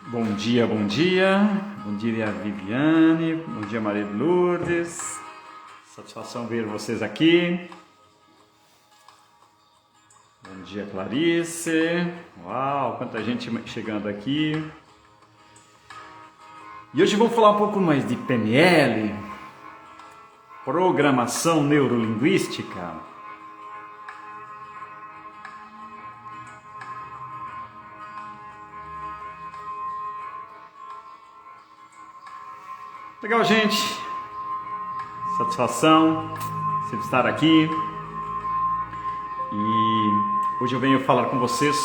Bom dia, bom dia. Bom dia, Viviane. Bom dia, Maria de Lourdes. Satisfação ver vocês aqui. Bom dia, Clarice. Uau, quanta gente chegando aqui. E hoje vou falar um pouco mais de PNL, programação neurolinguística. Legal, gente. Satisfação sempre estar aqui. E hoje eu venho falar com vocês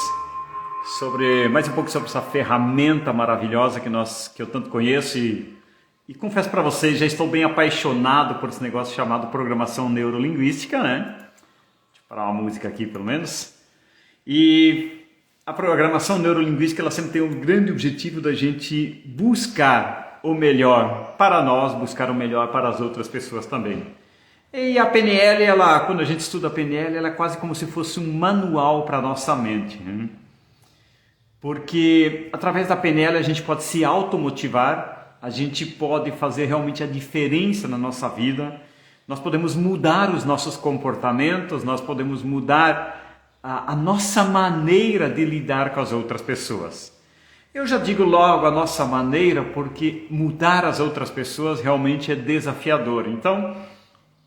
sobre mais um pouco sobre essa ferramenta maravilhosa que eu tanto conheço e confesso para vocês, já estou bem apaixonado por esse negócio chamado programação neurolinguística, né? Deixa eu parar uma música aqui pelo menos. E a programação neurolinguística ela sempre tem um grande objetivo da gente buscar o melhor para nós, buscar o melhor para as outras pessoas também. E a PNL, quando a gente estuda a PNL, ela é quase como se fosse um manual para a nossa mente, né? Porque através da PNL a gente pode se automotivar, a gente pode fazer realmente a diferença na nossa vida, nós podemos mudar os nossos comportamentos, nós podemos mudar a nossa maneira de lidar com as outras pessoas. Eu já digo logo a nossa maneira porque mudar as outras pessoas realmente é desafiador. Então,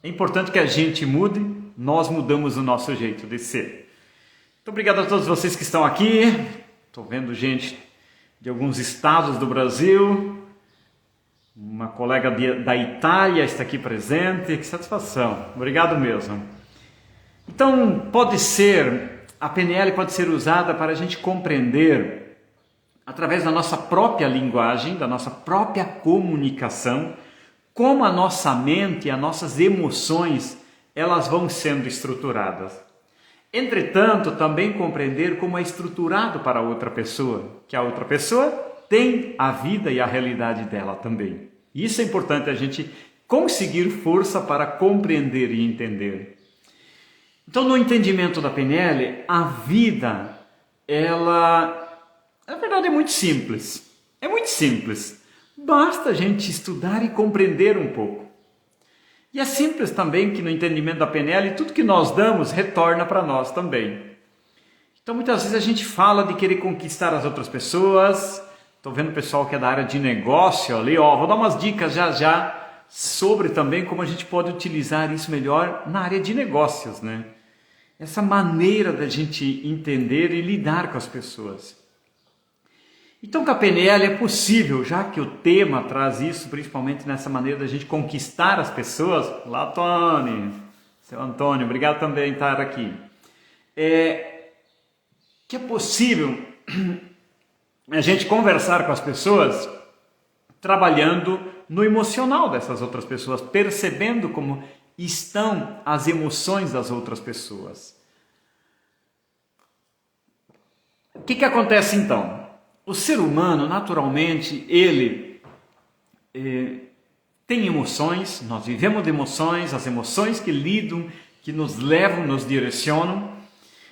é importante que a gente mude, nós mudamos o nosso jeito de ser. Muito obrigado a todos vocês que estão aqui. Estou vendo gente de alguns estados do Brasil. Uma colega da Itália está aqui presente. Que satisfação. Obrigado mesmo. Então, a PNL pode ser usada para a gente compreender através da nossa própria linguagem, da nossa própria comunicação, como a nossa mente e as nossas emoções, elas vão sendo estruturadas. Entretanto, também compreender como é estruturado para a outra pessoa, que a outra pessoa tem a vida e a realidade dela também. Isso é importante a gente conseguir força para compreender e entender. Então, no entendimento da PNL, a vida, na verdade é muito simples. É muito simples. Basta a gente estudar e compreender um pouco. E é simples também que no entendimento da PNL, tudo que nós damos retorna para nós também. Então muitas vezes a gente fala de querer conquistar as outras pessoas. Estou vendo o pessoal que é da área de negócio ali, vou dar umas dicas já sobre também como a gente pode utilizar isso melhor na área de negócios, né? Essa maneira da gente entender e lidar com as pessoas. Então, com a PNL é possível, já que o tema traz isso, principalmente nessa maneira da gente conquistar as pessoas. Olá, Tony, seu Antônio, obrigado também por estar aqui. Que é possível a gente conversar com as pessoas trabalhando no emocional dessas outras pessoas, percebendo como estão as emoções das outras pessoas. O que acontece então? O ser humano, naturalmente, ele tem emoções, nós vivemos de emoções, as emoções que lidam, que nos levam, nos direcionam,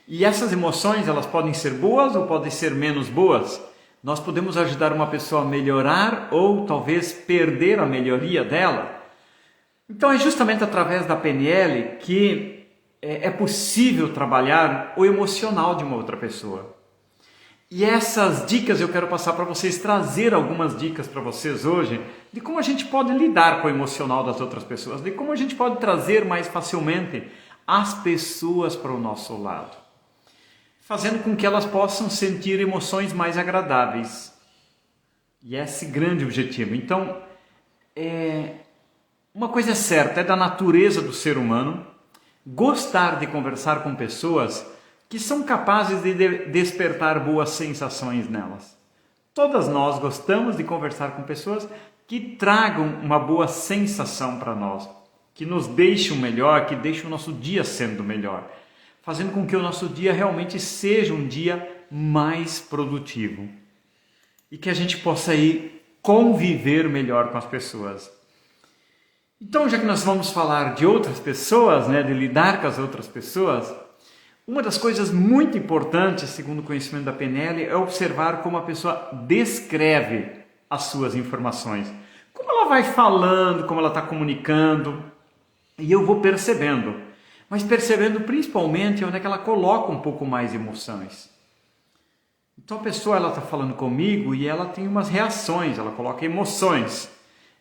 e essas emoções elas podem ser boas ou podem ser menos boas. Nós podemos ajudar uma pessoa a melhorar ou talvez perder a melhoria dela. Então é justamente através da PNL que é possível trabalhar o emocional de uma outra pessoa. E essas dicas eu quero passar para vocês, trazer algumas dicas para vocês hoje de como a gente pode lidar com o emocional das outras pessoas, de como a gente pode trazer mais facilmente as pessoas para o nosso lado, fazendo com que elas possam sentir emoções mais agradáveis. E esse é o grande objetivo. Então, uma coisa é certa, é da natureza do ser humano gostar de conversar com pessoas que são capazes de despertar boas sensações nelas. Todas nós gostamos de conversar com pessoas que tragam uma boa sensação para nós, que nos deixam melhor, que deixam o nosso dia sendo melhor, fazendo com que o nosso dia realmente seja um dia mais produtivo e que a gente possa ir conviver melhor com as pessoas. Então, já que nós vamos falar de outras pessoas, né, de lidar com as outras pessoas, Uma das coisas muito importantes, segundo o conhecimento da PNL, é observar como a pessoa descreve as suas informações. Como ela vai falando, como ela está comunicando, e eu vou percebendo. Mas percebendo principalmente onde é que ela coloca um pouco mais emoções. Então a pessoa está falando comigo e ela tem umas reações, ela coloca emoções.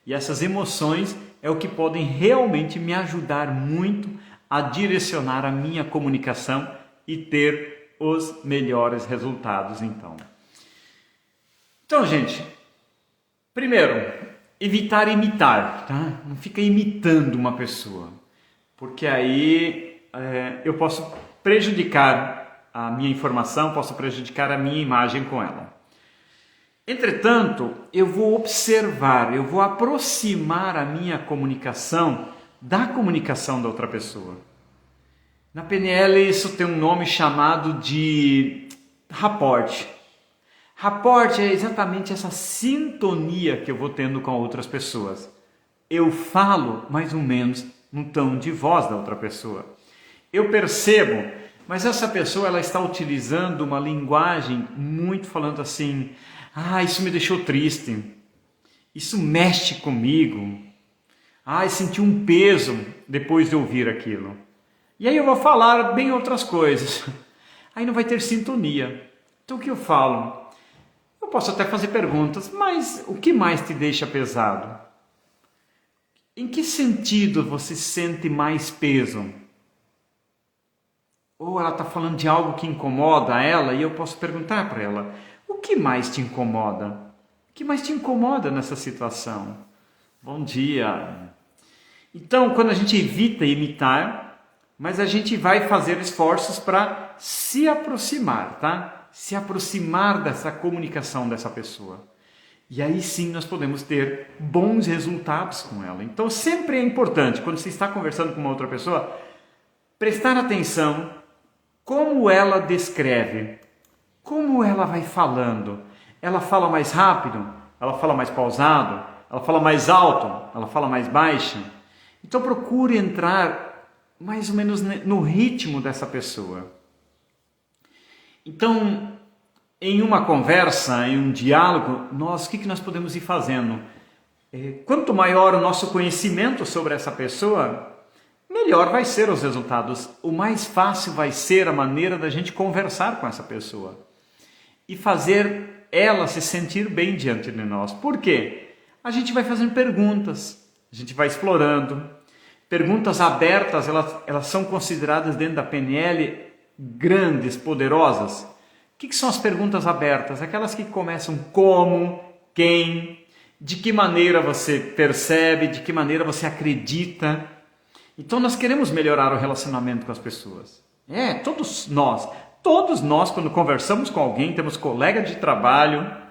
E essas emoções é o que podem realmente me ajudar muito a direcionar a minha comunicação e ter os melhores resultados então. Então, gente, primeiro, evitar imitar, tá? Não fica imitando uma pessoa, porque aí eu posso prejudicar a minha informação, posso prejudicar a minha imagem com ela. Entretanto, eu vou observar, eu vou aproximar a minha comunicação da comunicação da outra pessoa. Na PNL isso tem um nome chamado de rapport. Rapport é exatamente essa sintonia que eu vou tendo com outras pessoas. Eu falo mais ou menos no tom de voz da outra pessoa. Eu percebo, mas essa pessoa ela está utilizando uma linguagem muito falando assim: ah, isso me deixou triste, isso mexe comigo, ah, eu senti um peso depois de ouvir aquilo. E aí eu vou falar bem outras coisas, aí não vai ter sintonia. Então o que eu falo? Eu posso até fazer perguntas, mas o que mais te deixa pesado? Em que sentido você sente mais peso? Ou ela está falando de algo que incomoda ela e eu posso perguntar para ela: o que mais te incomoda? O que mais te incomoda nessa situação? Bom dia! Então, quando a gente evita imitar, mas a gente vai fazer esforços para se aproximar, tá? Se aproximar dessa comunicação dessa pessoa. E aí sim nós podemos ter bons resultados com ela. Então sempre é importante, quando você está conversando com uma outra pessoa, prestar atenção como ela descreve, como ela vai falando. Ela fala mais rápido? Ela fala mais pausado? Ela fala mais alto? Ela fala mais baixo? Então procure entrar mais ou menos no ritmo dessa pessoa. Então, em uma conversa, em um diálogo, o que nós podemos ir fazendo? Quanto maior o nosso conhecimento sobre essa pessoa, melhor vai ser os resultados. O mais fácil vai ser a maneira da gente conversar com essa pessoa e fazer ela se sentir bem diante de nós. Por quê? A gente vai fazendo perguntas, a gente vai explorando. Perguntas abertas, elas são consideradas dentro da PNL grandes, poderosas. O que são as perguntas abertas? Aquelas que começam como, quem, de que maneira você percebe, de que maneira você acredita. Então nós queremos melhorar o relacionamento com as pessoas. Todos nós quando conversamos com alguém, temos colega de trabalho.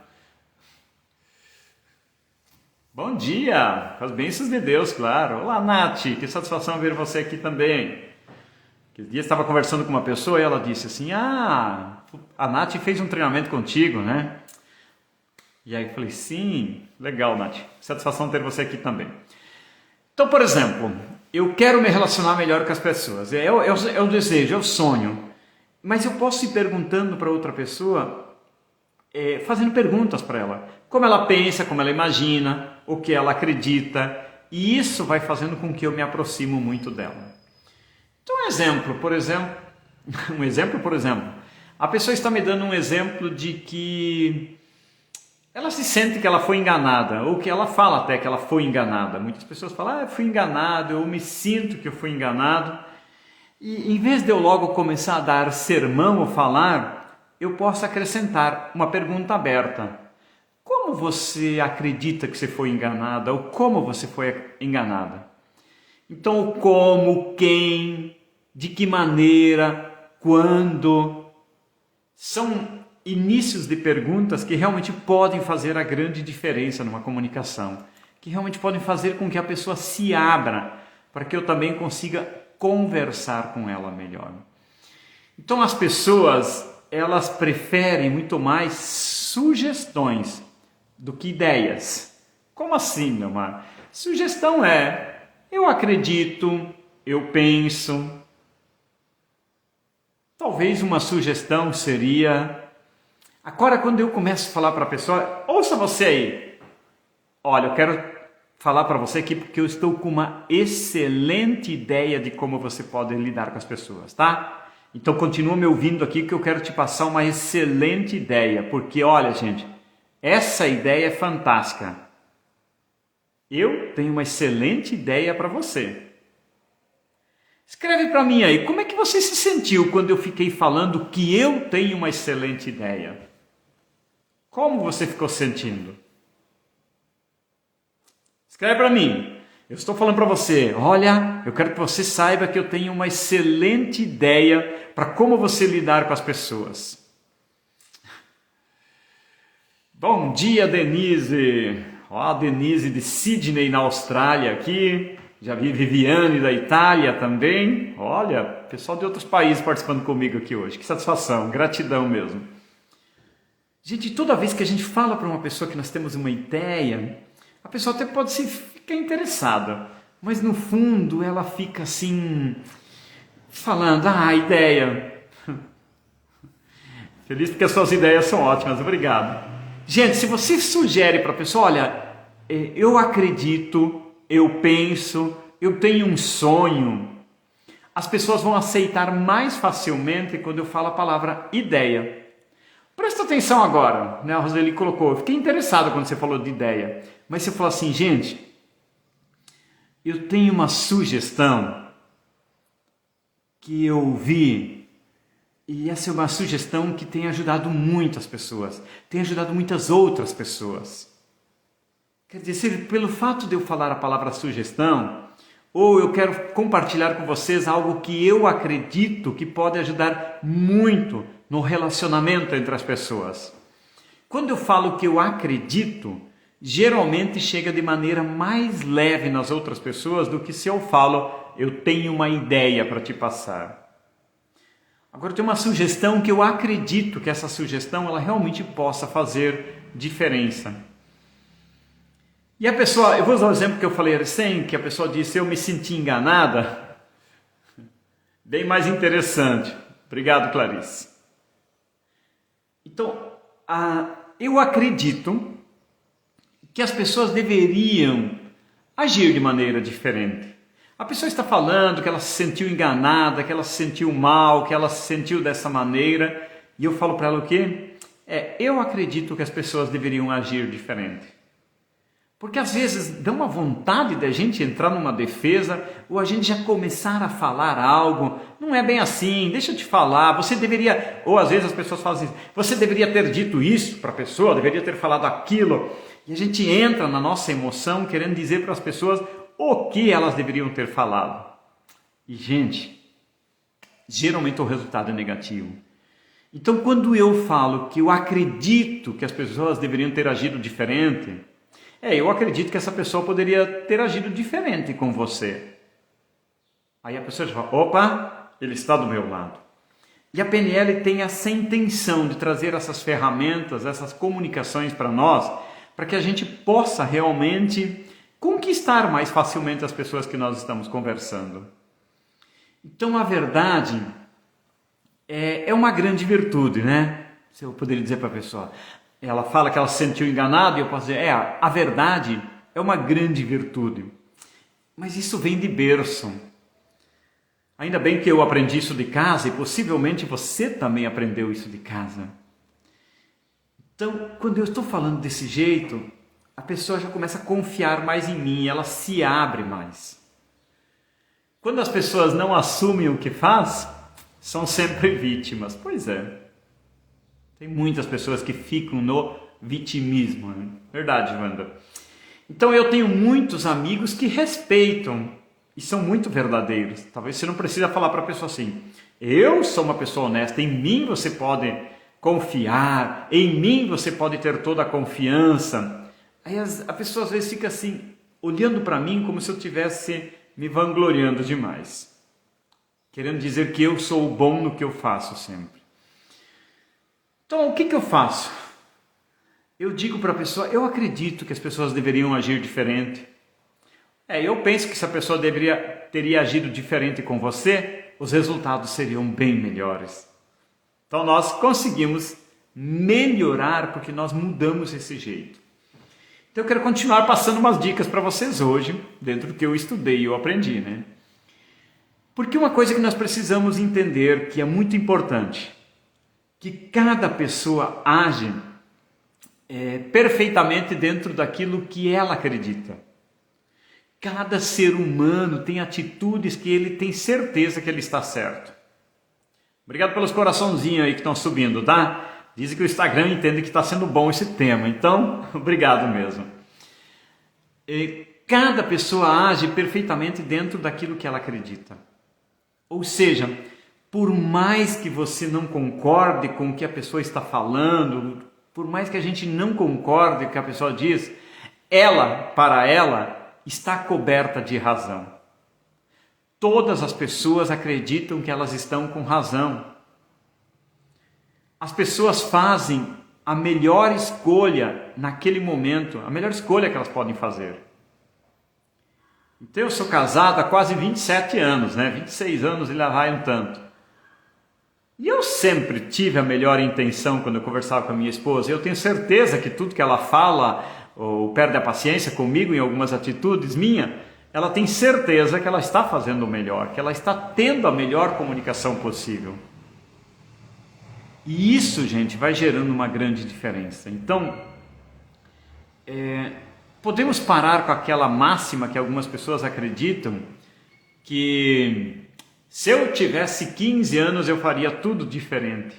Bom dia, com as bênçãos de Deus, claro. Olá, Nath, que satisfação ver você aqui também. Aquele dia estava conversando com uma pessoa e ela disse assim: a Nath fez um treinamento contigo, né? E aí eu falei: sim, legal, Nath, satisfação ter você aqui também. Então, por exemplo, eu quero me relacionar melhor com as pessoas, é o desejo, é o sonho, mas eu posso ir perguntando para outra pessoa, fazendo perguntas para ela, como ela pensa, como ela imagina, o que ela acredita, e isso vai fazendo com que eu me aproximo muito dela. Então um exemplo, por exemplo, a pessoa está me dando um exemplo de que ela se sente que ela foi enganada, ou que ela fala até que ela foi enganada. Muitas pessoas falam: eu fui enganado, eu me sinto que eu fui enganado. E em vez de eu logo começar a dar sermão ou falar, eu posso acrescentar uma pergunta aberta. Como você acredita que você foi enganada? Ou como você foi enganada? Então, o como, quem, de que maneira, quando, são inícios de perguntas que realmente podem fazer a grande diferença numa comunicação, que realmente podem fazer com que a pessoa se abra, para que eu também consiga conversar com ela melhor. Então, as pessoas, elas preferem muito mais sugestões do que ideias. Como assim, meu mar? Sugestão eu acredito, eu penso. Talvez uma sugestão seria, agora quando eu começo a falar para a pessoa, ouça você aí, olha, eu quero falar para você aqui porque eu estou com uma excelente ideia de como você pode lidar com as pessoas, tá? Então continua me ouvindo aqui que eu quero te passar uma excelente ideia, porque olha gente, essa ideia é fantástica. Eu tenho uma excelente ideia para você. Escreve para mim aí, como é que você se sentiu quando eu fiquei falando que eu tenho uma excelente ideia? Como você ficou sentindo? Escreve para mim. Eu estou falando para você, olha, eu quero que você saiba que eu tenho uma excelente ideia para como você lidar com as pessoas. Bom dia, Denise. Ó, a Denise de Sydney, na Austrália aqui. Já vi Viviane da Itália também. Olha, pessoal de outros países participando comigo aqui hoje. Que satisfação, gratidão mesmo. Gente, toda vez que a gente fala para uma pessoa que nós temos uma ideia, a pessoa até pode ficar interessada, mas no fundo ela fica assim, falando, ideia. Feliz porque as suas ideias são ótimas, obrigado. Gente, se você sugere para a pessoa, olha, eu acredito, eu penso, eu tenho um sonho, as pessoas vão aceitar mais facilmente quando eu falo a palavra ideia. Presta atenção agora, né? A Roseli colocou, eu fiquei interessado quando você falou de ideia, mas você falou assim, gente, eu tenho uma sugestão que eu vi, e essa é uma sugestão que tem ajudado muito as pessoas, tem ajudado muitas outras pessoas. Quer dizer, pelo fato de eu falar a palavra sugestão, ou eu quero compartilhar com vocês algo que eu acredito que pode ajudar muito no relacionamento entre as pessoas. Quando eu falo que eu acredito, geralmente chega de maneira mais leve nas outras pessoas do que se eu falo, eu tenho uma ideia para te passar. Agora tem uma sugestão que eu acredito que essa sugestão ela realmente possa fazer diferença. E a pessoa, eu vou usar o exemplo que eu falei recém, que a pessoa disse, eu me senti enganada. Bem mais interessante. Obrigado, Clarice. Então, eu acredito que as pessoas deveriam agir de maneira diferente. A pessoa está falando que ela se sentiu enganada, que ela se sentiu mal, que ela se sentiu dessa maneira, e eu falo para ela o quê? Eu acredito que as pessoas deveriam agir diferente. Porque às vezes dá uma vontade da gente entrar numa defesa ou a gente já começar a falar algo, não é bem assim, deixa eu te falar, você deveria, ou às vezes as pessoas fazem assim, você deveria ter dito isso para a pessoa, deveria ter falado aquilo, e a gente entra na nossa emoção querendo dizer para as pessoas o que elas deveriam ter falado. E gente, geralmente o resultado é negativo. Então quando eu falo que eu acredito que as pessoas deveriam ter agido diferente, eu acredito que essa pessoa poderia ter agido diferente com você. Aí a pessoa já fala, opa, ele está do meu lado. E a PNL tem essa intenção de trazer essas ferramentas, essas comunicações para nós, para que a gente possa realmente conquistar mais facilmente as pessoas que nós estamos conversando. Então a verdade é uma grande virtude, né? Se eu poderia dizer para a pessoa, ela fala que ela se sentiu enganada e eu posso dizer, a verdade é uma grande virtude. Mas isso vem de berço. Ainda bem que eu aprendi isso de casa e possivelmente você também aprendeu isso de casa. Então, quando eu estou falando desse jeito, a pessoa já começa a confiar mais em mim, ela se abre mais. Quando as pessoas não assumem o que faz, são sempre vítimas. Pois é. Tem muitas pessoas que ficam no vitimismo, né? Verdade, Wanda. Então eu tenho muitos amigos que respeitam e são muito verdadeiros. Talvez você não precisa falar para a pessoa assim, eu sou uma pessoa honesta, em mim você pode confiar, em mim você pode ter toda a confiança. Aí a pessoa às vezes fica assim, olhando para mim como se eu estivesse me vangloriando demais. Querendo dizer que eu sou o bom no que eu faço sempre. Então, o que eu faço? Eu digo para a pessoa, eu acredito que as pessoas deveriam agir diferente. Eu penso que se a pessoa teria agido diferente com você, os resultados seriam bem melhores. Então nós conseguimos melhorar porque nós mudamos esse jeito. Então eu quero continuar passando umas dicas para vocês hoje, dentro do que eu estudei e eu aprendi, né? Porque uma coisa que nós precisamos entender, que é muito importante, que cada pessoa age perfeitamente dentro daquilo que ela acredita. Cada ser humano tem atitudes que ele tem certeza que ele está certo. Obrigado pelos coraçãozinhos aí que estão subindo, tá? Dizem que o Instagram entende que está sendo bom esse tema, então, obrigado mesmo. Cada pessoa age perfeitamente dentro daquilo que ela acredita. Ou seja, por mais que você não concorde com o que a pessoa está falando, por mais que a gente não concorde com o que a pessoa diz, para ela, está coberta de razão. Todas as pessoas acreditam que elas estão com razão. As pessoas fazem a melhor escolha naquele momento, a melhor escolha que elas podem fazer. Então eu sou casado há quase 27 anos, né? 26 anos e lá vai um tanto. E eu sempre tive a melhor intenção quando eu conversava com a minha esposa. Eu tenho certeza que tudo que ela fala ou perde a paciência comigo em algumas atitudes minhas, ela tem certeza que ela está fazendo o melhor, que ela está tendo a melhor comunicação possível. E isso, gente, vai gerando uma grande diferença. Então, podemos parar com aquela máxima que algumas pessoas acreditam, que se eu tivesse 15 anos eu faria tudo diferente.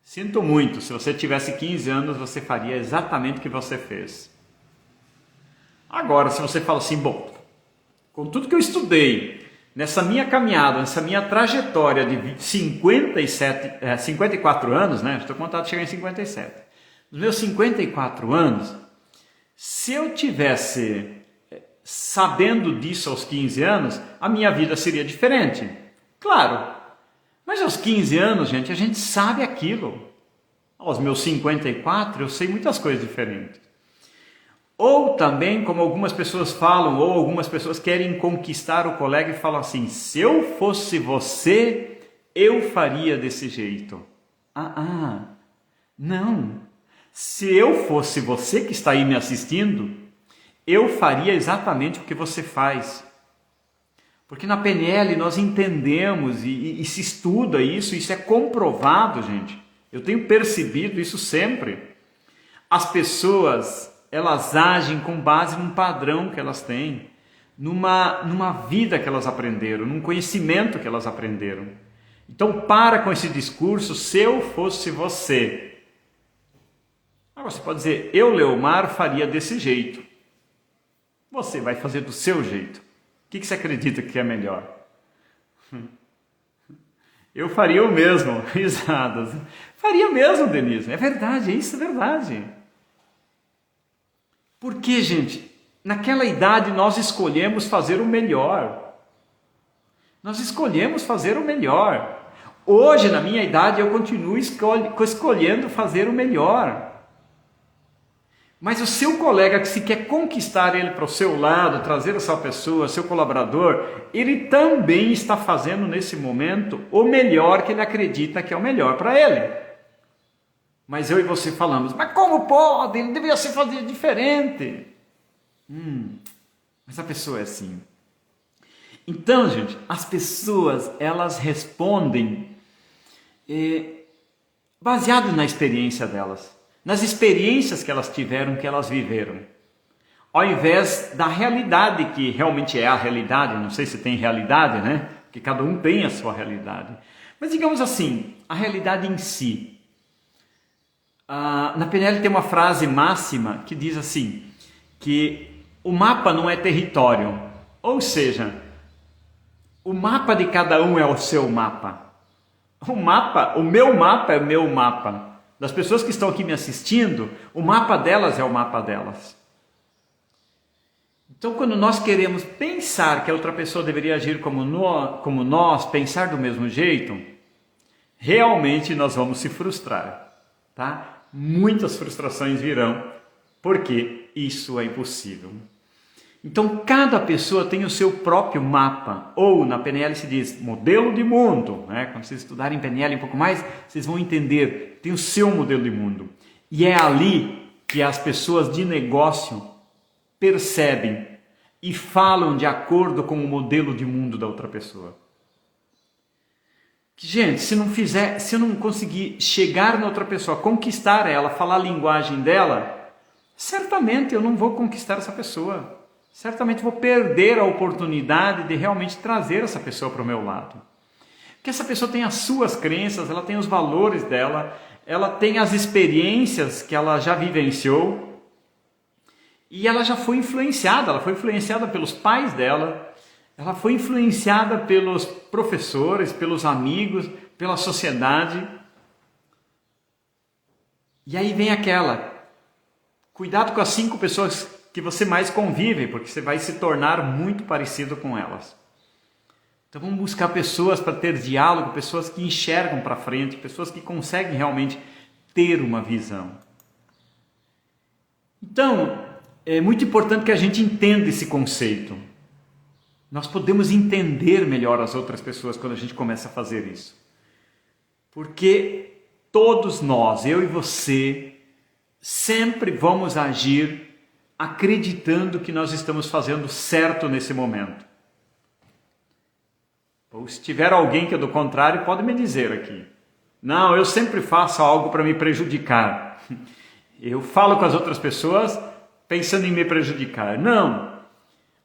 Sinto muito, se você tivesse 15 anos você faria exatamente o que você fez. Agora, se você fala assim, bom, com tudo que eu estudei, nessa minha caminhada, nessa minha trajetória de 54 anos, né? Estou contando de chegar em 57. Nos meus 54 anos, se eu tivesse sabendo disso aos 15 anos, a minha vida seria diferente. Claro, mas aos 15 anos, gente, a gente sabe aquilo. Aos meus 54, eu sei muitas coisas diferentes. Ou também, como algumas pessoas falam, ou algumas pessoas querem conquistar o colega e falam assim, se eu fosse você, eu faria desse jeito. Não. Se eu fosse você que está aí me assistindo, eu faria exatamente o que você faz. Porque na PNL nós entendemos e se estuda isso é comprovado, gente. Eu tenho percebido isso sempre. As pessoas, elas agem com base num padrão que elas têm, numa vida que elas aprenderam, num conhecimento que elas aprenderam. Então para com esse discurso, se eu fosse você. Agora você pode dizer, eu, Leomar, faria desse jeito. Você vai fazer do seu jeito. O que você acredita que é melhor? Eu faria o mesmo, risadas. Faria mesmo, Denise. É verdade, isso é verdade. Porque, gente, naquela idade nós escolhemos fazer o melhor. Nós escolhemos fazer o melhor. Hoje, na minha idade, eu continuo escolhendo fazer o melhor. Mas o seu colega que se quer conquistar ele para o seu lado, trazer essa pessoa, seu colaborador, ele também está fazendo nesse momento o melhor que ele acredita que é o melhor para ele. Mas eu e você falamos, mas como pode? Ele deveria se fazer diferente. Mas a pessoa é assim. Então, gente, as pessoas, elas respondem baseado na experiência delas. Nas experiências que elas tiveram, que elas viveram. Ao invés da realidade, que realmente é a realidade, não sei se tem realidade, né? Porque cada um tem a sua realidade. Mas digamos assim, a realidade em si. Na PNL tem uma frase máxima que diz assim, que o mapa não é território. Ou seja, o mapa de cada um é o seu mapa. O meu mapa é o meu mapa. Das pessoas que estão aqui me assistindo, o mapa delas é o mapa delas. Então, quando nós queremos pensar que a outra pessoa deveria agir como nós, pensar do mesmo jeito, realmente nós vamos se frustrar, tá? Muitas frustrações virão, porque isso é impossível. Então, cada pessoa tem o seu próprio mapa, ou na PNL se diz modelo de mundo, né? Quando vocês estudarem PNL um pouco mais, vocês vão entender, tem o seu modelo de mundo. E é ali que as pessoas de negócio percebem e falam de acordo com o modelo de mundo da outra pessoa. Gente, se eu não conseguir chegar na outra pessoa, conquistar ela, falar a linguagem dela, certamente eu não vou conquistar essa pessoa. Certamente vou perder a oportunidade de realmente trazer essa pessoa para o meu lado. Porque essa pessoa tem as suas crenças, ela tem os valores dela, ela tem as experiências que ela já vivenciou e ela já foi influenciada pelos pais dela, ela foi influenciada pelos professores, pelos amigos, pela sociedade. E aí vem cuidado com as 5 pessoas que você mais convive, porque você vai se tornar muito parecido com elas. Então vamos buscar pessoas para ter diálogo, pessoas que enxergam para frente, pessoas que conseguem realmente ter uma visão. Então, é muito importante que a gente entenda esse conceito. Nós podemos entender melhor as outras pessoas quando a gente começa a fazer isso. Porque todos nós, eu e você, sempre vamos agir acreditando que nós estamos fazendo certo nesse momento. Ou se tiver alguém que é do contrário, pode me dizer aqui. Não, eu sempre faço algo para me prejudicar. Eu falo com as outras pessoas pensando em me prejudicar. Não.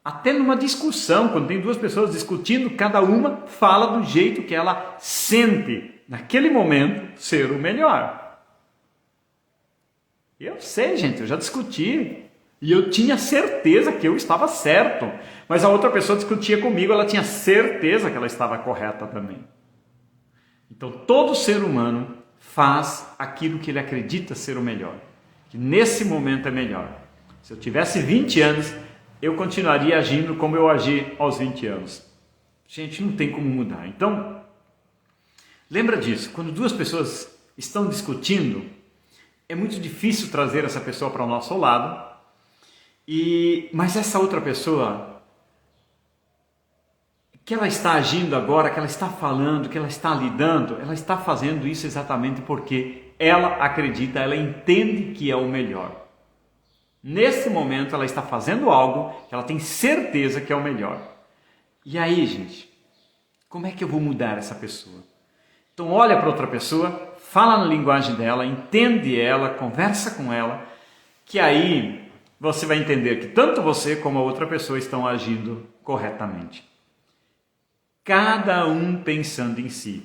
Até numa discussão, quando tem 2 pessoas discutindo, cada uma fala do jeito que ela sente, naquele momento, ser o melhor. Eu sei, gente, eu já discuti. E eu tinha certeza que eu estava certo. Mas a outra pessoa discutia comigo, ela tinha certeza que ela estava correta também. Então todo ser humano faz aquilo que ele acredita ser o melhor. Que nesse momento é melhor. Se eu tivesse 20 anos, eu continuaria agindo como eu agi aos 20 anos. Gente, não tem como mudar. Então, lembra disso. Quando 2 pessoas estão discutindo, é muito difícil trazer essa pessoa para o nosso lado. Mas essa outra pessoa, que ela está agindo agora, que ela está falando, que ela está lidando, ela está fazendo isso exatamente porque ela acredita, ela entende que é o melhor. Nesse momento ela está fazendo algo que ela tem certeza que é o melhor. E aí, gente, como é que eu vou mudar essa pessoa? Então olha para outra pessoa, fala na linguagem dela, entende ela, conversa com ela, que aí você vai entender que tanto você como a outra pessoa estão agindo corretamente. Cada um pensando em si.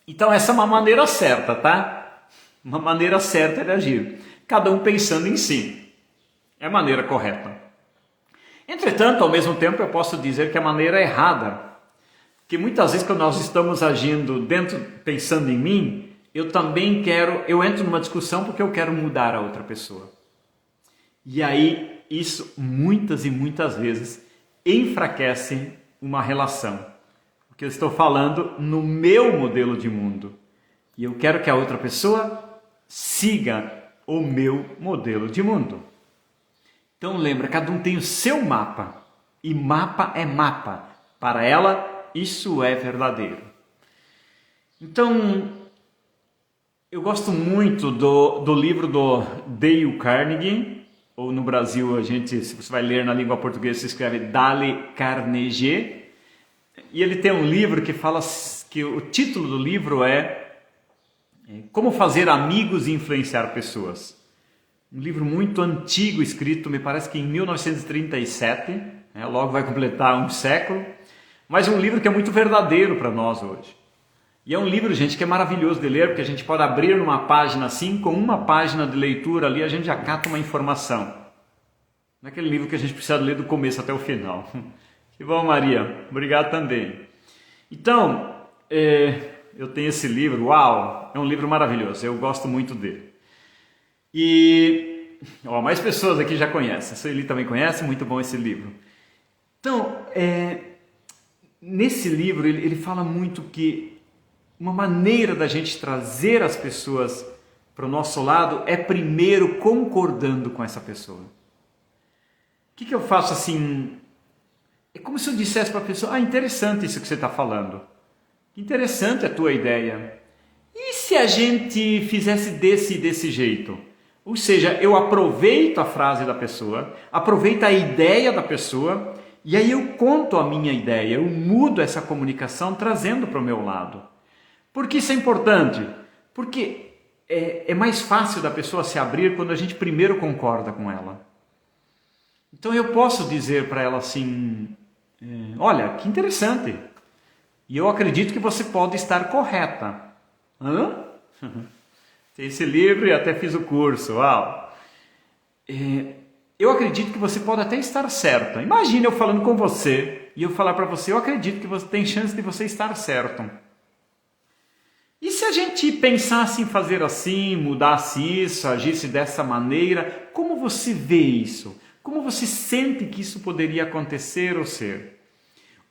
Então essa é uma maneira certa, tá? Uma maneira certa de agir. Cada um pensando em si. É a maneira correta. Entretanto, ao mesmo tempo, eu posso dizer que a maneira é errada. Porque muitas vezes quando nós estamos agindo pensando em mim, eu entro numa discussão porque eu quero mudar a outra pessoa. E aí, isso muitas e muitas vezes enfraquece uma relação. Porque eu estou falando no meu modelo de mundo. E eu quero que a outra pessoa siga o meu modelo de mundo. Então lembra, cada um tem o seu mapa. E mapa é mapa. Para ela, isso é verdadeiro. Então, eu gosto muito do livro do Dale Carnegie, ou no Brasil, se você vai ler na língua portuguesa, se escreve Dale Carnegie. E ele tem um livro que fala que o título do livro é Como Fazer Amigos e Influenciar Pessoas. Um livro muito antigo, escrito, me parece que em 1937, logo vai completar um século, mas um livro que é muito verdadeiro para nós hoje. E é um livro, gente, que é maravilhoso de ler, porque a gente pode abrir numa página assim, com uma página de leitura ali, a gente já cata uma informação. Não é aquele livro que a gente precisa ler do começo até o final. Que bom, Maria. Obrigado também. Então, eu tenho esse livro, uau, é um livro maravilhoso, eu gosto muito dele. E mais pessoas aqui já conhecem, a Sueli também conhece, muito bom esse livro. Então, nesse livro ele fala muito que uma maneira da gente trazer as pessoas para o nosso lado é primeiro concordando com essa pessoa. O que eu faço assim? É como se eu dissesse para a pessoa, interessante isso que você está falando. Interessante a tua ideia. E se a gente fizesse desse jeito? Ou seja, eu aproveito a frase da pessoa, aproveito a ideia da pessoa, e aí eu conto a minha ideia, eu mudo essa comunicação trazendo para o meu lado. Por que isso é importante? Porque é mais fácil da pessoa se abrir quando a gente primeiro concorda com ela. Então eu posso dizer para ela assim, olha, que interessante, e eu acredito que você pode estar correta. Hã? Tem esse livro e até fiz o curso, uau! Eu acredito que você pode até estar certa. Imagine eu falando com você e eu falar para você, eu acredito que você tem chance de você estar certo. E se a gente pensasse em fazer assim, mudasse isso, agisse dessa maneira, como você vê isso? Como você sente que isso poderia acontecer ou ser?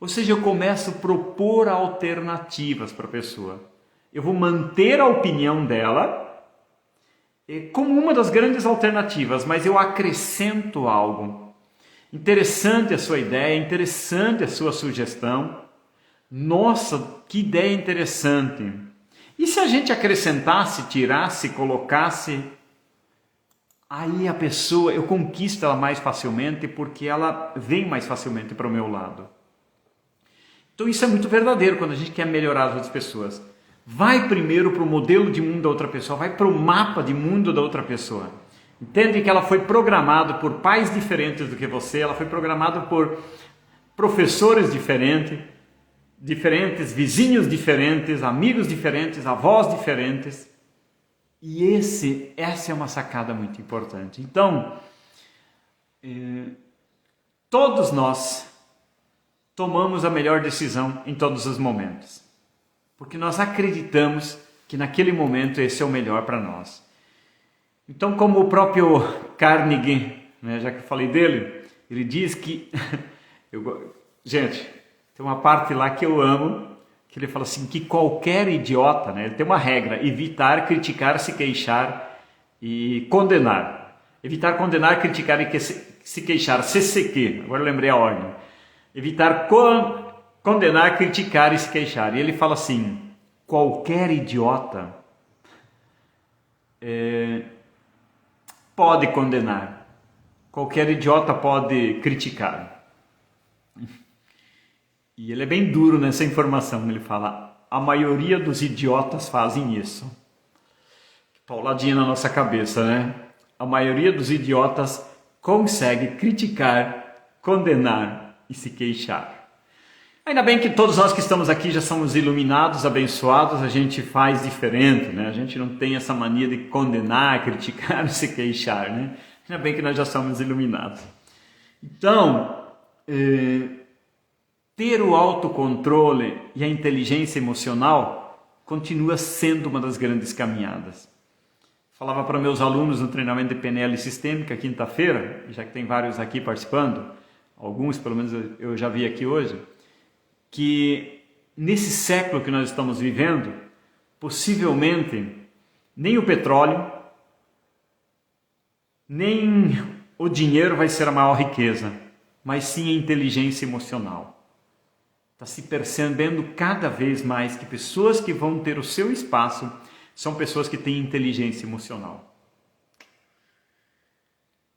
Ou seja, eu começo a propor alternativas para a pessoa. Eu vou manter a opinião dela como uma das grandes alternativas, mas eu acrescento algo. Interessante a sua ideia, interessante a sua sugestão. Nossa, que ideia interessante! E se a gente acrescentasse, tirasse, colocasse, aí a pessoa, eu conquisto ela mais facilmente porque ela vem mais facilmente para o meu lado. Então isso é muito verdadeiro quando a gente quer melhorar as outras pessoas. Vai primeiro para o modelo de mundo da outra pessoa, vai para o mapa de mundo da outra pessoa. Entende que ela foi programada por pais diferentes do que você, ela foi programada por professores diferentes, vizinhos diferentes, amigos diferentes, avós diferentes. E essa é uma sacada muito importante. Então, todos nós tomamos a melhor decisão em todos os momentos. Porque nós acreditamos que naquele momento esse é o melhor para nós. Então, como o próprio Carnegie, já que eu falei dele, ele diz que... Gente, tem uma parte lá que eu amo, que ele fala assim, que qualquer idiota, ele tem uma regra, evitar, criticar, se queixar e condenar. Evitar, condenar, criticar e se queixar, CCQ, agora eu lembrei a ordem. Evitar, condenar, criticar e se queixar. E ele fala assim, qualquer idiota pode condenar, qualquer idiota pode criticar. E ele é bem duro nessa informação, ele fala, a maioria dos idiotas fazem isso. Pauladinha na nossa cabeça, né? A maioria dos idiotas consegue criticar, condenar e se queixar. Ainda bem que todos nós que estamos aqui já somos iluminados, abençoados, a gente faz diferente, A gente não tem essa mania de condenar, criticar e se queixar, Ainda bem que nós já somos iluminados. Então, ter o autocontrole e a inteligência emocional continua sendo uma das grandes caminhadas. Falava para meus alunos no treinamento de PNL Sistêmica, quinta-feira, já que tem vários aqui participando, alguns pelo menos eu já vi aqui hoje, que nesse século que nós estamos vivendo, possivelmente nem o petróleo, nem o dinheiro vai ser a maior riqueza, mas sim a inteligência emocional. Está se percebendo cada vez mais que pessoas que vão ter o seu espaço são pessoas que têm inteligência emocional.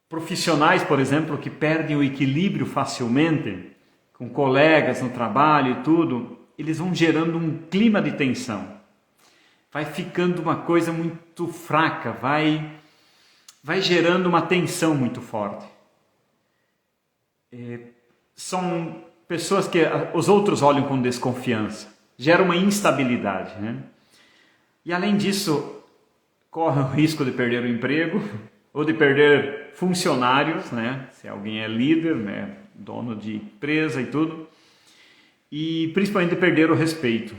Profissionais, por exemplo, que perdem o equilíbrio facilmente, com colegas no trabalho e tudo, eles vão gerando um clima de tensão. Vai ficando uma coisa muito fraca, vai gerando uma tensão muito forte. São pessoas que os outros olham com desconfiança, gera uma instabilidade, E além disso, corre o risco de perder o emprego ou de perder funcionários, Se alguém é líder, dono de empresa e tudo, e principalmente de perder o respeito,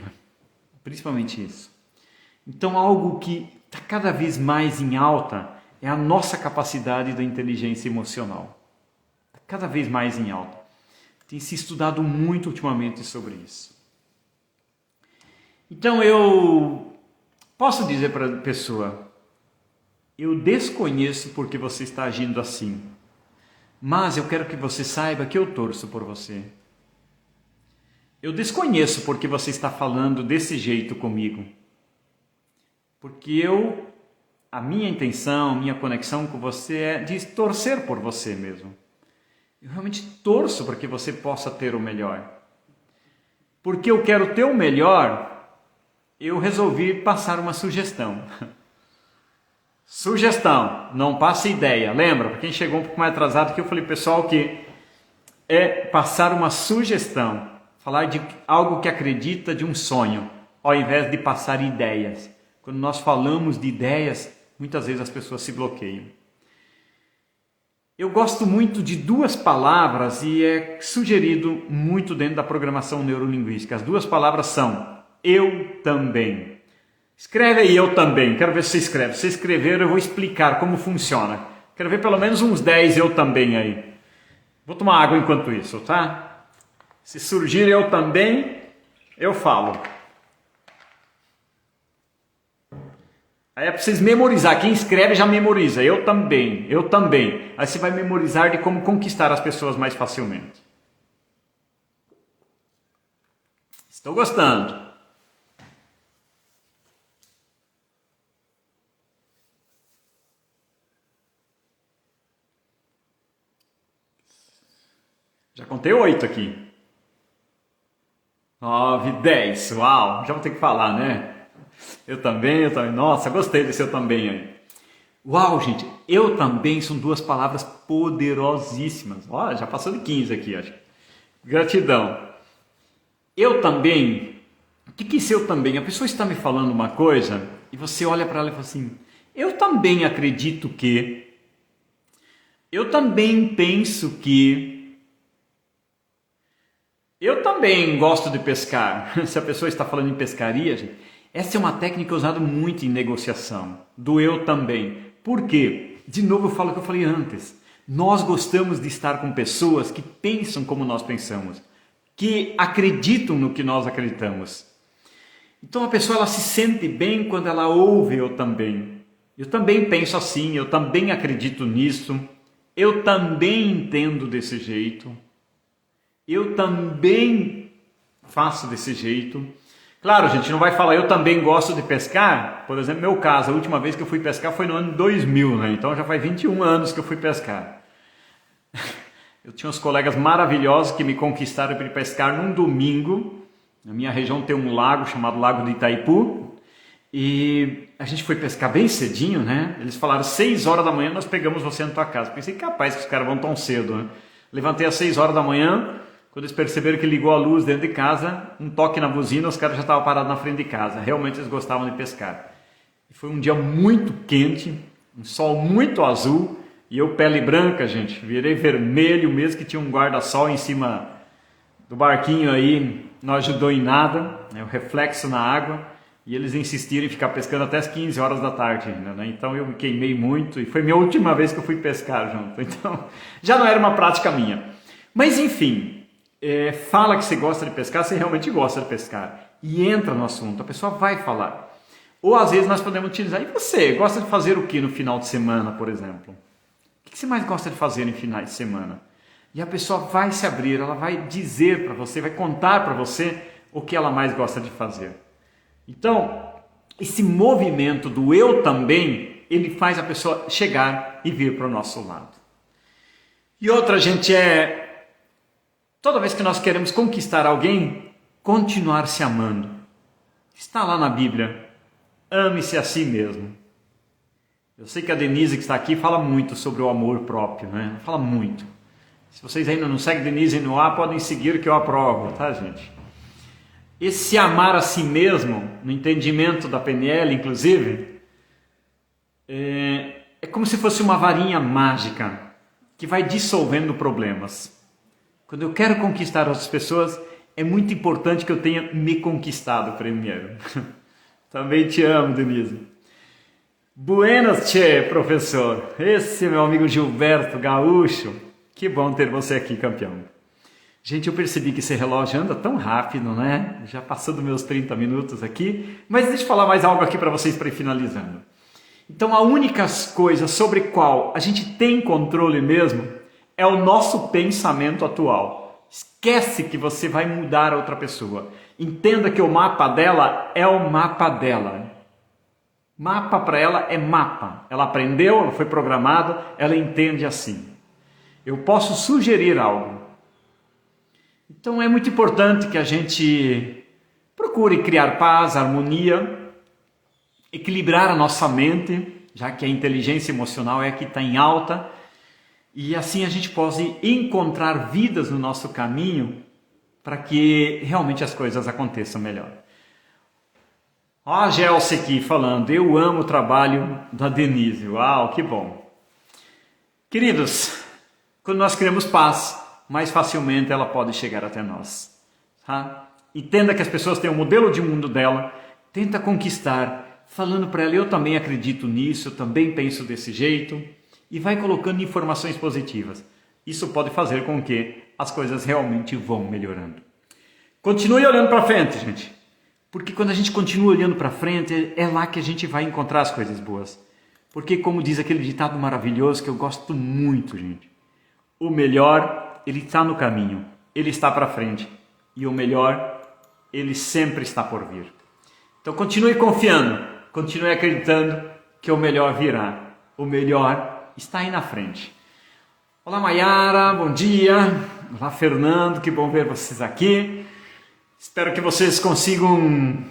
principalmente isso. Então, algo que está cada vez mais em alta é a nossa capacidade da inteligência emocional, cada vez mais em alta. Tem se estudado muito ultimamente sobre isso. Então eu posso dizer para a pessoa, eu desconheço porque você está agindo assim, mas eu quero que você saiba que eu torço por você. Eu desconheço porque você está falando desse jeito comigo, porque a minha intenção, minha conexão com você é de torcer por você mesmo. Eu realmente torço para que você possa ter o melhor. Porque eu quero ter o melhor, eu resolvi passar uma sugestão. Sugestão, não passe ideia. Lembra, para quem chegou um pouco mais atrasado aqui, eu falei, pessoal, que é passar uma sugestão. Falar de algo que acredita, de um sonho, ao invés de passar ideias. Quando nós falamos de ideias, muitas vezes as pessoas se bloqueiam. Eu gosto muito de duas palavras e é sugerido muito dentro da programação neurolinguística. As duas palavras são eu também. Escreve aí eu também, quero ver se você escreve. Se você escrever, eu vou explicar como funciona. Quero ver pelo menos uns 10 eu também aí. Vou tomar água enquanto isso, tá? Se surgir eu também, eu falo. Aí é para vocês memorizar. Quem escreve já memoriza. Eu também, eu também. Aí você vai memorizar de como conquistar as pessoas mais facilmente. Estou gostando. Já contei 8 aqui. 9, 10. Uau, já vou ter que falar, né? Eu também, eu também. Nossa, gostei desse eu também aí. Uau, gente, eu também são duas palavras poderosíssimas. Olha, já passou de 15 aqui, acho. Gratidão. Eu também. O que é esse eu também? A pessoa está me falando uma coisa e você olha para ela e fala assim: eu também acredito que. Eu também penso que. Eu também gosto de pescar. Se a pessoa está falando em pescaria, gente, essa é uma técnica usada muito em negociação, do eu também. Por quê? De novo eu falo o que eu falei antes. Nós gostamos de estar com pessoas que pensam como nós pensamos, que acreditam no que nós acreditamos. Então a pessoa ela se sente bem quando ela ouve eu também. Eu também penso assim, eu também acredito nisso, eu também entendo desse jeito. Eu também faço desse jeito. Claro, gente, não vai falar eu também gosto de pescar. Por exemplo, meu caso, a última vez que eu fui pescar foi no ano 2000, né? Então já faz 21 anos que eu fui pescar. Eu tinha uns colegas maravilhosos que me conquistaram para ir pescar num domingo. Na minha região tem um lago chamado Lago de Itaipu. E a gente foi pescar bem cedinho, né? Eles falaram 6 horas da manhã nós pegamos você na tua casa. Pensei, capaz que os caras vão tão cedo, né? Levantei às 6 horas da manhã. Quando eles perceberam que ligou a luz dentro de casa, um toque na buzina, os caras já estavam parados na frente de casa. Realmente eles gostavam de pescar. E foi um dia muito quente, um sol muito azul, e eu pele branca, gente, virei vermelho mesmo, que tinha um guarda-sol em cima do barquinho aí, não ajudou em nada, né, o reflexo na água, e eles insistiram em ficar pescando até as 15 horas da tarde ainda, né? Então eu me queimei muito, e foi minha última vez que eu fui pescar junto, então já não era uma prática minha. Mas enfim... fala que você gosta de pescar, você realmente gosta de pescar e entra no assunto, a pessoa vai falar. Ou às vezes nós podemos utilizar, e você, gosta de fazer o que no final de semana, por exemplo? O que você mais gosta de fazer no final de semana? E a pessoa vai se abrir, ela vai dizer para você, vai contar para você o que ela mais gosta de fazer. Então, esse movimento do eu também, ele faz a pessoa chegar e vir para o nosso lado. E outra, gente, toda vez que nós queremos conquistar alguém, continuar se amando. Está lá na Bíblia. Ame-se a si mesmo. Eu sei que a Denise que está aqui fala muito sobre o amor próprio, né? Fala muito. Se vocês ainda não seguem Denise no ar, podem seguir que eu aprovo, tá, gente? Esse amar a si mesmo, no entendimento da PNL, inclusive, é como se fosse uma varinha mágica que vai dissolvendo problemas. Quando eu quero conquistar outras pessoas, é muito importante que eu tenha me conquistado primeiro. Também te amo, Denise. Buenas, tchê, professor. Esse é meu amigo Gilberto Gaúcho. Que bom ter você aqui, campeão. Gente, eu percebi que esse relógio anda tão rápido, né? Já passou dos meus 30 minutos aqui. Mas deixa eu falar mais algo aqui para vocês para ir finalizando. Então a única coisa sobre qual a gente tem controle mesmo é o nosso pensamento atual. Esquece que você vai mudar a outra pessoa. Entenda que o mapa dela é o mapa dela. Mapa para ela é mapa. Ela aprendeu, ela foi programada, ela entende assim. Eu posso sugerir algo. Então é muito importante que a gente procure criar paz, harmonia, equilibrar a nossa mente, já que a inteligência emocional é a que está em alta, e assim a gente pode encontrar vidas no nosso caminho para que realmente as coisas aconteçam melhor. Ó a Gelsi aqui falando, eu amo o trabalho da Denise. Uau, que bom. Queridos, quando nós queremos paz, mais facilmente ela pode chegar até nós. Tá? Entenda que as pessoas têm um modelo de mundo dela, tenta conquistar, falando para ela, eu também acredito nisso, eu também penso desse jeito, e vai colocando informações positivas. Isso pode fazer com que as coisas realmente vão melhorando. Continue olhando para frente, gente. Porque quando a gente continua olhando para frente, é lá que a gente vai encontrar as coisas boas. Porque como diz aquele ditado maravilhoso que eu gosto muito, gente. O melhor, ele está no caminho, ele está para frente. E o melhor, ele sempre está por vir. Então continue confiando, continue acreditando que o melhor virá. O melhor está aí na frente. Olá Maiara, bom dia. Olá Fernando, que bom ver vocês aqui. Espero que vocês consigam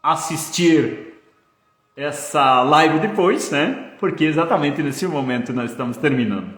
assistir essa live depois, né? Porque exatamente nesse momento nós estamos terminando.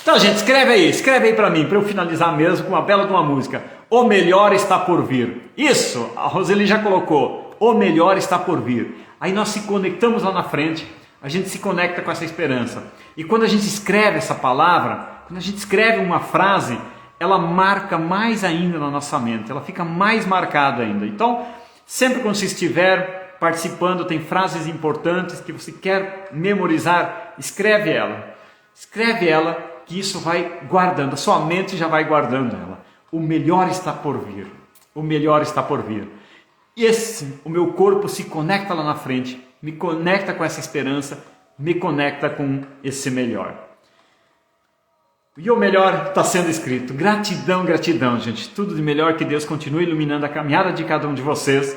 Então, gente, escreve aí para mim, para eu finalizar mesmo com uma bela de uma música. O melhor está por vir. Isso, a Roseli já colocou. O melhor está por vir. Aí nós se conectamos lá na frente, a gente se conecta com essa esperança. E quando a gente escreve essa palavra, quando a gente escreve uma frase, ela marca mais ainda na nossa mente, ela fica mais marcada ainda. Então, sempre quando você estiver participando, tem frases importantes que você quer memorizar, escreve ela. Escreve ela, que isso vai guardando, a sua mente já vai guardando ela. O melhor está por vir. O melhor está por vir. E o meu corpo se conecta lá na frente, me conecta com essa esperança, me conecta com esse melhor. E o melhor está sendo escrito. Gratidão, gratidão, gente. Tudo de melhor, que Deus continue iluminando a caminhada de cada um de vocês,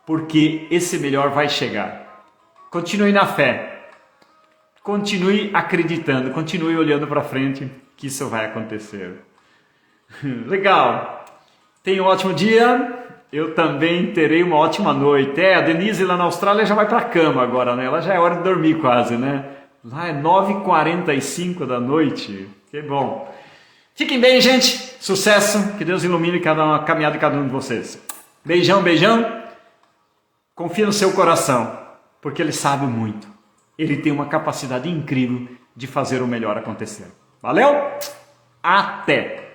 porque esse melhor vai chegar. Continue na fé. Continue acreditando, continue olhando para frente, que isso vai acontecer. Legal. Tenha um ótimo dia. Eu também terei uma ótima noite. A Denise lá na Austrália já vai para a cama agora, né? Ela já é hora de dormir quase, né? Lá é 9h45 da noite. Que bom. Fiquem bem, gente. Sucesso. Que Deus ilumine a caminhada de cada um de vocês. Beijão, beijão. Confia no seu coração, porque ele sabe muito. Ele tem uma capacidade incrível de fazer o melhor acontecer. Valeu? Até!